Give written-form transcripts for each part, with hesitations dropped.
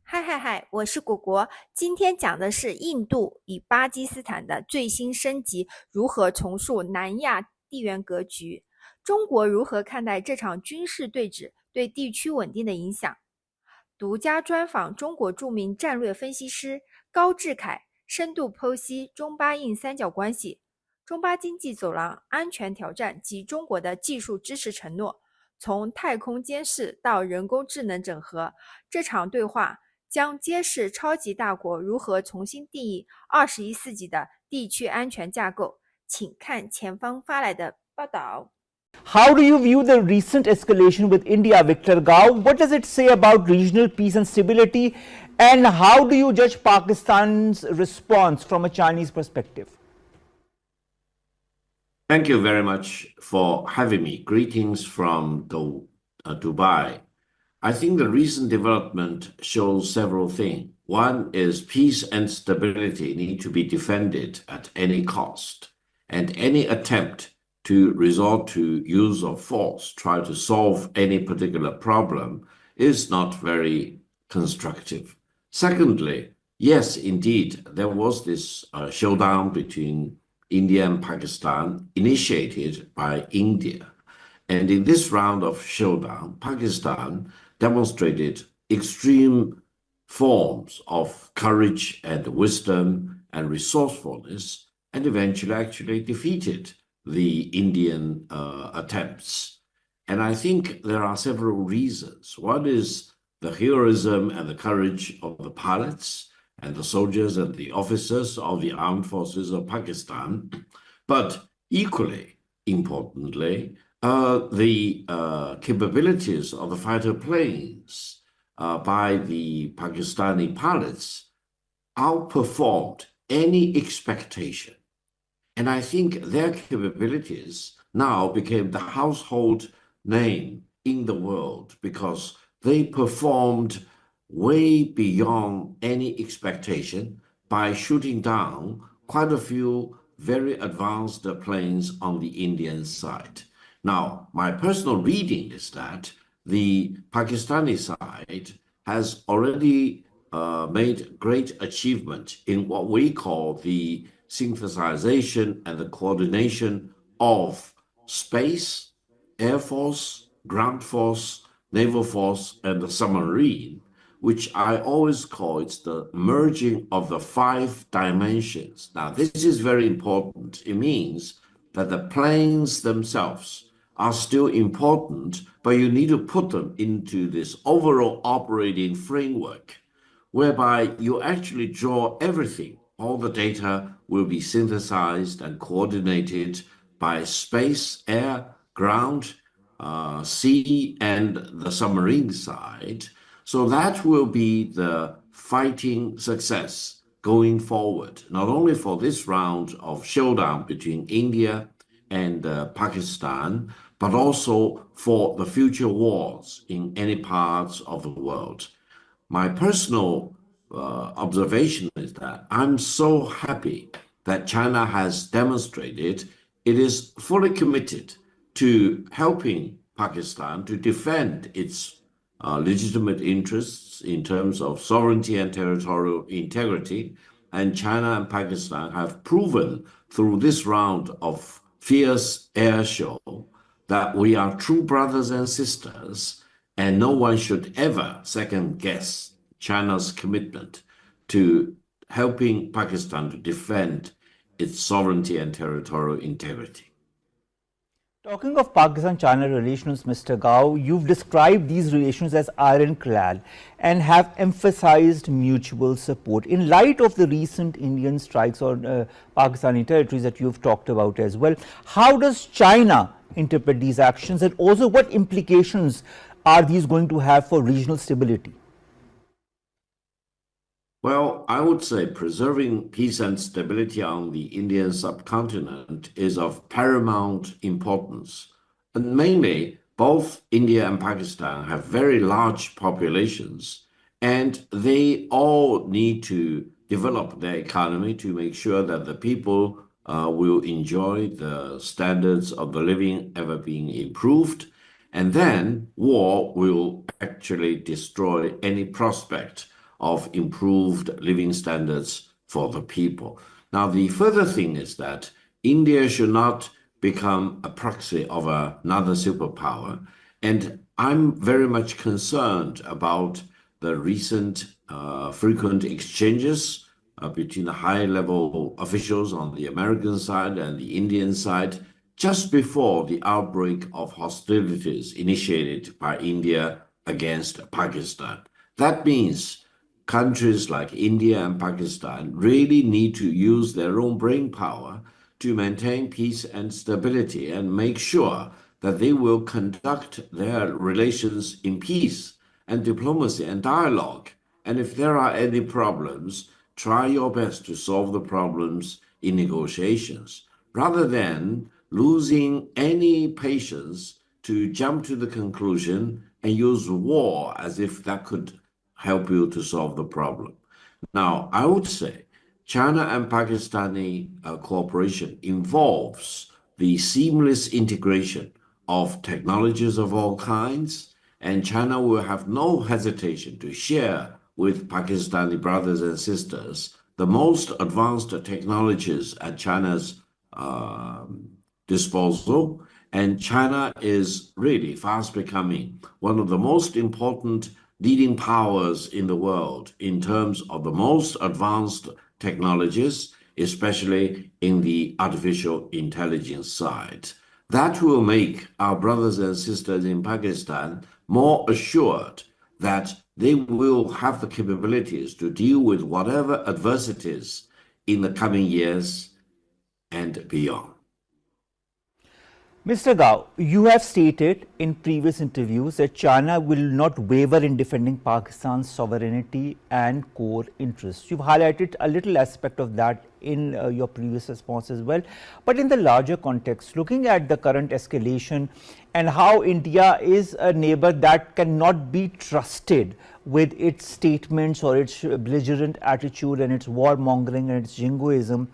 嗨嗨嗨，我是果果。今天讲的是印度与巴基斯坦的最新升级，如何重塑南亚地缘格局？中国如何看待这场军事对峙对地区稳定的影响？独家专访中国著名战略分析师高志凯，深度剖析中巴印三角关系、中巴经济走廊安全挑战及中国的技术支持承诺。从太空监视到人工智能整合，这场对话将揭示超级大国如何重新定义21世纪的地区安全架构。请看前方发来的报道。How do you view the recent escalation with India, Victor Gao? What does it say about regional peace and stability? And how do you judge Pakistan's response from a Chinese perspective? Thank you very much for having me. Greetings from Dubai. I think the recent development shows several things. One is peace and stability need to be defended at any cost, and any attempt to resort to use of force, try to solve any particular problem, is not very constructive. Secondly, yes, indeed, there was this showdown between India and Pakistan initiated by India. And in this round of showdown, Pakistan demonstrated extreme forms of courage and wisdom and resourcefulness, and eventually actually defeated the Indian attempts. And I think there are several reasons. One is the heroism and the courage of the pilots and the soldiers and the officers of the armed forces of Pakistan. But equally importantly, the capabilities of the fighter planes by the Pakistani pilots outperformed any expectation. And I think their capabilities now became the household name in the world because they performed way beyond any expectation by shooting down quite a few very advanced planes on the Indian side. Now, my personal reading is that the Pakistani side has already made great achievement in what we call the synthesization and the coordination of space, air force, ground force, naval force, and the submarine, which I always call it's the merging of the 5 dimensions. Now, this is very important. It means that the planes themselves are still important, but you need to put them into this overall operating framework, whereby you actually draw everything. All the data will be synthesized and coordinated by space, air, ground, sea, and the submarine side. So that will be the fighting success going forward, not only for this round of showdown between India and Pakistan, but also for the future wars in any parts of the world. My personal observation is that I'm so happy that China has demonstrated it is fully committed to helping Pakistan to defend its legitimate interests in terms of sovereignty and territorial integrity. And China and Pakistan have proven through this round of fierce air show that we are true brothers and sisters, and no one should ever second guess China's commitment to helping Pakistan to defend its sovereignty and territorial integrity. Talking of Pakistan-China relations, Mr. Gao, you've described these relations as ironclad and have emphasized mutual support. In light of the recent Indian strikes on Pakistani territories that you've talked about as well, how does China interpret these actions, and also what implications are these going to have for regional stability? Well, I would say preserving peace and stability on the Indian subcontinent is of paramount importance. And mainly, both India and Pakistan have very large populations, and they all need to develop their economy to make sure that the people will enjoy the standards of the living ever being improved. And then war will actually destroy any prospect of improved living standards for the people. Now, the further thing is that India should not become a proxy of another superpower. And I'm very much concerned about the recent frequent exchanges between the high-level officials on the American side and the Indian side just before the outbreak of hostilities initiated by India against Pakistan. That means countries like India and Pakistan really need to use their own brain power to maintain peace and stability and make sure that they will conduct their relations in peace and diplomacy and dialogue. And if there are any problems, try your best to solve the problems in negotiations, rather than losing any patience to jump to the conclusion and use war as if that could help you to solve the problem. Now, I would say China and Pakistani cooperation involves the seamless integration of technologies of all kinds, and China will have no hesitation to share with Pakistani brothers and sisters the most advanced technologies at China's disposal. And China is really fast becoming one of the most important leading powers in the world in terms of the most advanced technologies, especially in the artificial intelligence side. That will make our brothers and sisters in Pakistan more assured that they will have the capabilities to deal with whatever adversities in the coming years and beyond. Mr. Gao, you have stated in previous interviews that China will not waver in defending Pakistan's sovereignty and core interests. You've highlighted a little aspect of that in your previous response as well. But in the larger context, looking at the current escalation and how India is a neighbor that cannot be trusted with its statements or its belligerent attitude and its warmongering and its jingoism,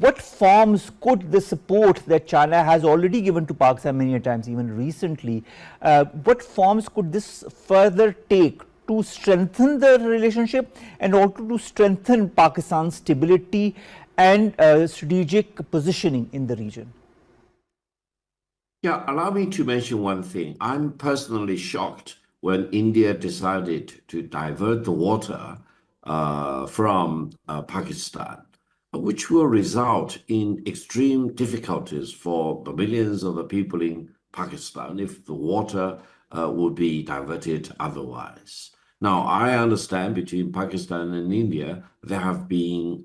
what forms could the support that China has already given to Pakistan many times, even recently, what forms could this further take to strengthen the relationship and also to strengthen Pakistan's stability and strategic positioning in the region? Yeah, allow me to mention one thing. I'm personally shocked when India decided to divert the water from Pakistan, which will result in extreme difficulties for the millions of the people in Pakistan if the water would be diverted otherwise. Now, I understand between Pakistan and India, there have been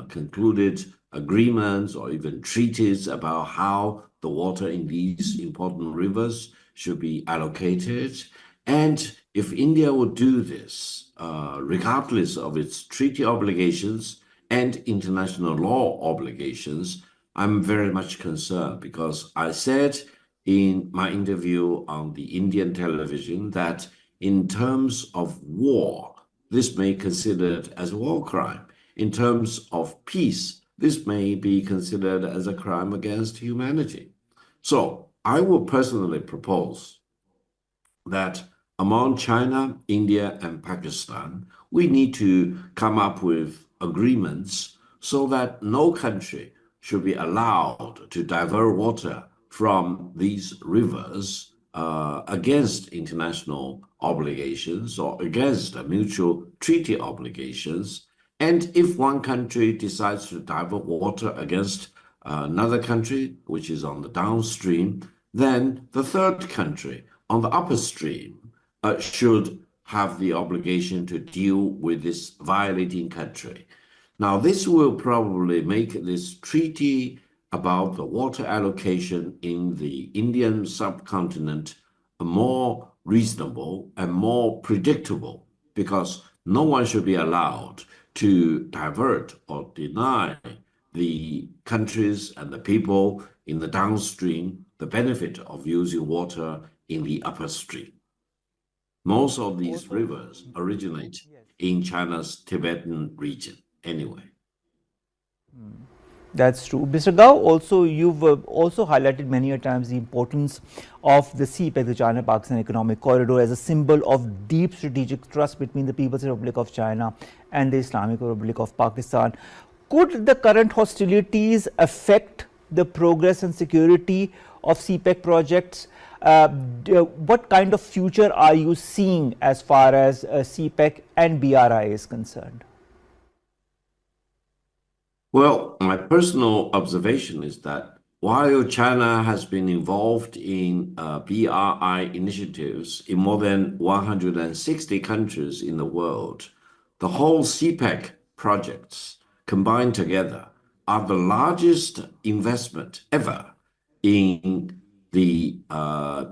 concluded agreements or even treaties about how the water in these important rivers should be allocated. And if India would do this, regardless of its treaty obligations and international law obligations, I'm very much concerned, because I said in my interview on the Indian television that in terms of war, this may be considered as a war crime. In terms of peace, this may be considered as a crime against humanity. So I will personally propose that among China, India, and Pakistan, we need to come up with agreements so that no country should be allowed to divert water from these rivers against international obligations or against mutual treaty obligations. And if one country decides to divert water against another country, which is on the downstream, then the third country on the upstream should have the obligation to deal with this violating country. Now, this will probably make this treaty about the water allocation in the Indian subcontinent more reasonable and more predictable, because no one should be allowed to divert or deny the countries and the people in the downstream the benefit of using water in the upstream. Most of these rivers originate in China's Tibetan region anyway. That's true. Mr. Gao, also you've also highlighted many a times the importance of the CPEC, the China-Pakistan Economic Corridor, as a symbol of deep strategic trust between the People's Republic of China and the Islamic Republic of Pakistan. Could the current hostilities affect the progress and security of CPEC projects? What kind of future are you seeing as far as CPEC and BRI is concerned? Well, my personal observation is that while China has been involved in BRI initiatives in more than 160 countries in the world, the whole CPEC projects combined together are the largest investment ever in the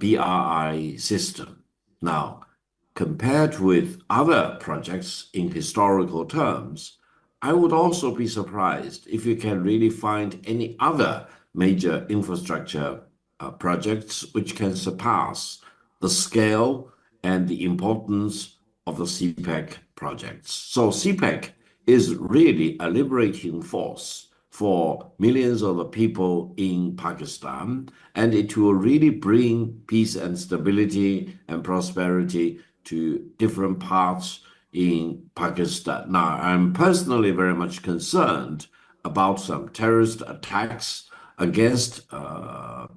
BRI system. Now, compared with other projects in historical terms, I would also be surprised if you can really find any other major infrastructure projects which can surpass the scale and the importance of the CPEC projects. So CPEC is really a liberating force for millions of the people in Pakistan, and it will really bring peace and stability and prosperity to different parts in Pakistan. Now, I'm personally very much concerned about some terrorist attacks against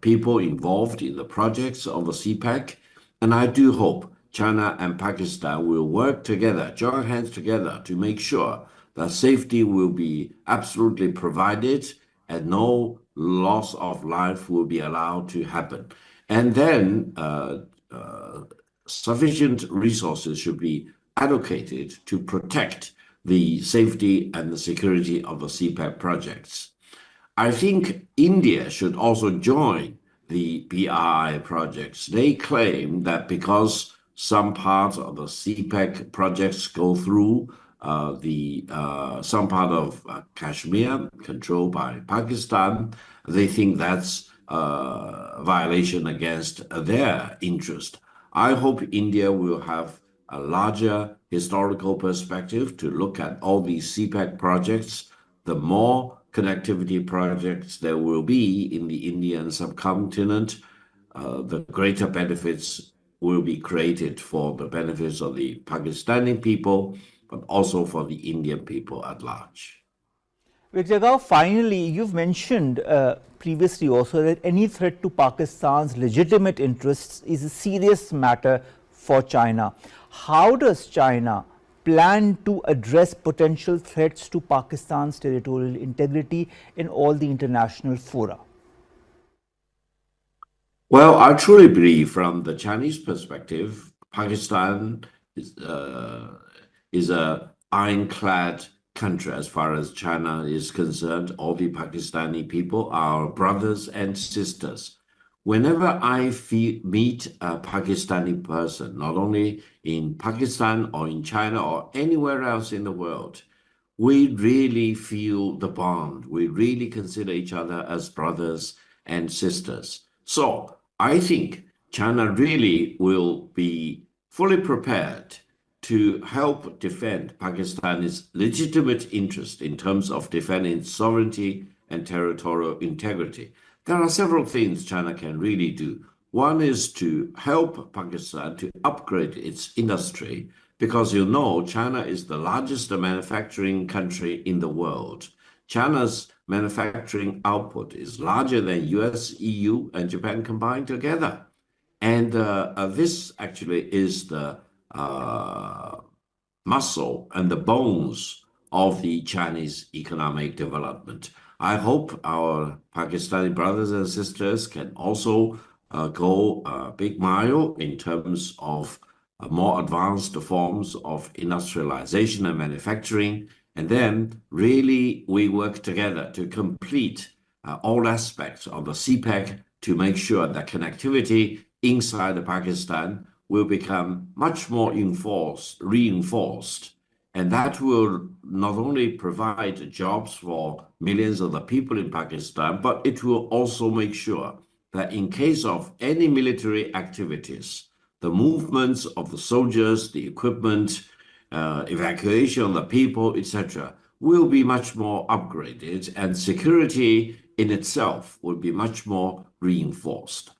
people involved in the projects of the CPEC, and I do hope China and Pakistan will work together, join hands together to make sure that safety will be absolutely provided and no loss of life will be allowed to happen. And then sufficient resources should be allocated to protect the safety and the security of the CPEC projects. I think India should also join the BRI projects. They claim that because some parts of the CPEC projects go through some part of Kashmir controlled by Pakistan, they think that's a violation against their interest. I hope India will have a larger historical perspective to look at all these CPEC projects. The more connectivity projects there will be in the Indian subcontinent, the greater benefits will be created for the benefits of the Pakistani people, but also for the Indian people at large. Mr. Gao, finally, you've mentioned previously also that any threat to Pakistan's legitimate interests is a serious matter for China. How does China plan to address potential threats to Pakistan's territorial integrity in all the international fora? Well, I truly believe from the Chinese perspective, Pakistan is a ironclad country as far as China is concerned. All the Pakistani people are brothers and sisters. Whenever I meet a Pakistani person, not only in Pakistan or in China or anywhere else in the world, we really feel the bond. We really consider each other as brothers and sisters. So I think China really will be fully prepared to help defend Pakistan's legitimate interest in terms of defending sovereignty and territorial integrity. There are several things China can really do. One is to help Pakistan to upgrade its industry, because you know China is the largest manufacturing country in the world. China's manufacturing output is larger than US, EU, and Japan combined together. And this actually is the muscle and the bones of the Chinese economic development. I hope our Pakistani brothers and sisters can also go a big mile in terms of more advanced forms of industrialization and manufacturing. And then really we work together to complete all aspects of the CPEC to make sure that connectivity inside Pakistan will become much more reinforced. And that will not only provide jobs for millions of the people in Pakistan, but it will also make sure that in case of any military activities, the movements of the soldiers, the equipment, evacuation of the people, etc., will be much more upgraded, and security in itself will be much more reinforced.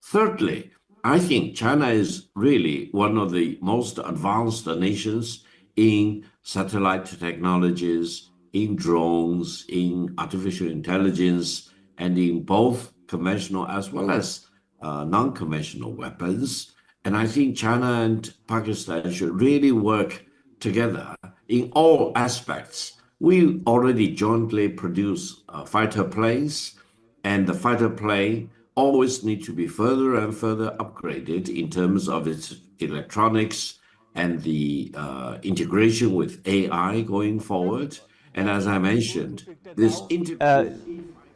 Thirdly, I think China is really one of the most advanced nations in satellite technologies, in drones, in artificial intelligence, and in both conventional as well as non-conventional weapons. And I think China and Pakistan should really work together in all aspects. We already jointly produce fighter planes, and the fighter plane always need to be further and further upgraded in terms of its electronics and the integration with AI going forward. And as I mentioned, this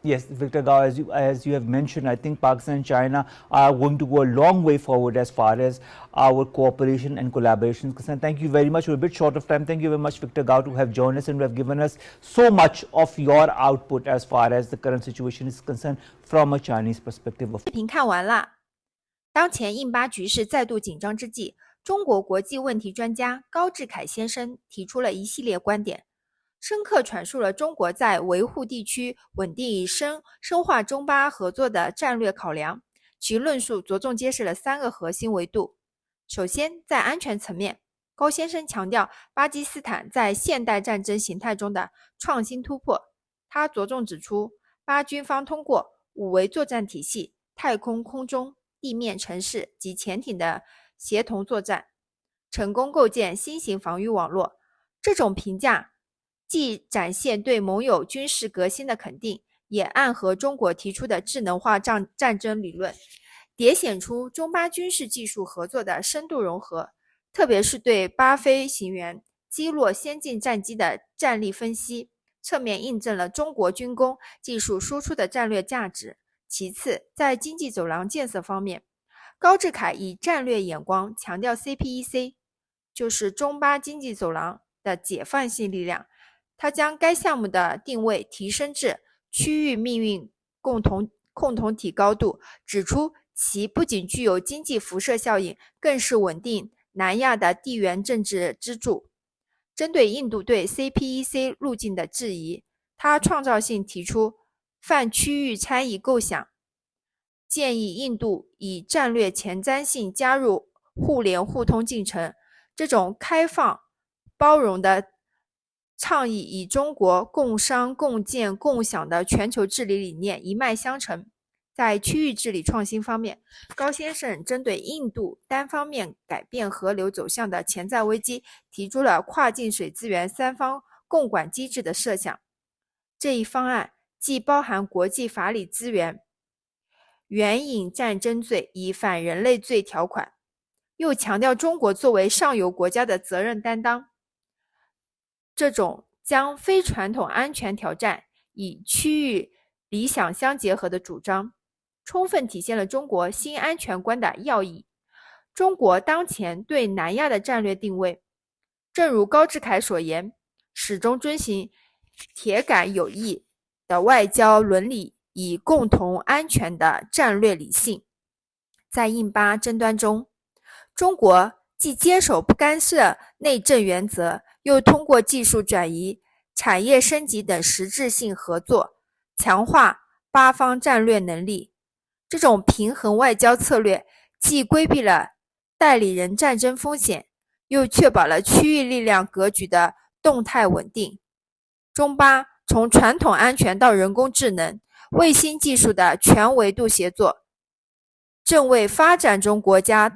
Yes, Victor Gao, as you have mentioned, I think Pakistan and China are going to go a long way forward as far as our cooperation and collaboration is concerned. Thank you very much. We're a bit short of time. Thank you very much, Victor Gao, to have joined us and to have given us so much of your output as far as the current situation is concerned from a Chinese perspective. 视频看完了。当前印巴局势再度紧张之际，中国国际问题专家高志凯先生提出了一系列观点，深刻阐述了中国在维护地区稳定与深化中巴合作的战略考量。其论述着重揭示了3个核心维度。首先，在安全层面，高先生强调巴基斯坦在现代战争形态中的创新突破。他着重指出，巴军方通过5维作战体系、太空、空中、地面、城市及潜艇的协同作战，成功构建新型防御网络。这种评价既展现对盟友军事革新的肯定，也暗合中国提出的智能化战争理论，凸显出中巴军事技术合作的深度融合，特别是对巴飞行员击落先进战机的战力分析，侧面印证了中国军工技术输出的战略价值。其次，在经济走廊建设方面，高志凯以战略眼光强调 CPEC， 就是中巴经济走廊的解放性力量。他将该项目的定位提升至区域命运共同体高度，指出其不仅具有经济辐射效应，更是稳定南亚的地缘政治支柱。针对印度对 CPEC 路径的质疑，他创造性提出泛区域参与构想，建议印度以战略前瞻性加入互联互通进程。这种开放包容的倡议与中国共商共建共享的全球治理理念一脉相承。在区域治理创新方面，高先生针对印度单方面改变河流走向的潜在危机，提出了跨境水资源3方共管机制的设想。这一方案既包含国际法理资源、援引战争罪以反人类罪条款，又强调中国作为上游国家的责任担当。这种将非传统安全挑战与区域理想相结合的主张，充分体现了中国新安全观的要义。中国当前对南亚的战略定位，正如高志凯所言，始终遵循铁杆友谊的外交伦理与共同安全的战略理性。在印巴争端中，中国既坚守不干涉内政原则，又通过技术转移、产业升级等实质性合作，强化巴方战略能力。这种平衡外交策略既规避了代理人战争风险，又确保了区域力量格局的动态稳定。中巴从传统安全到人工智能、卫星技术的全维度协作，正为发展中国家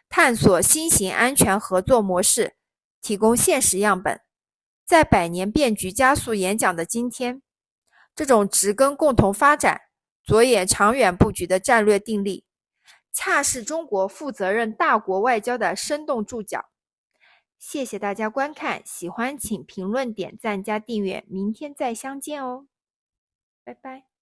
探索新型安全合作模式提供现实样本。在百年变局加速演讲的今天，这种植根共同发展、着眼长远布局的战略定力，恰是中国负责任大国外交的生动注脚。谢谢大家观看，喜欢请评论、点赞加订阅，明天再相见哦，拜拜。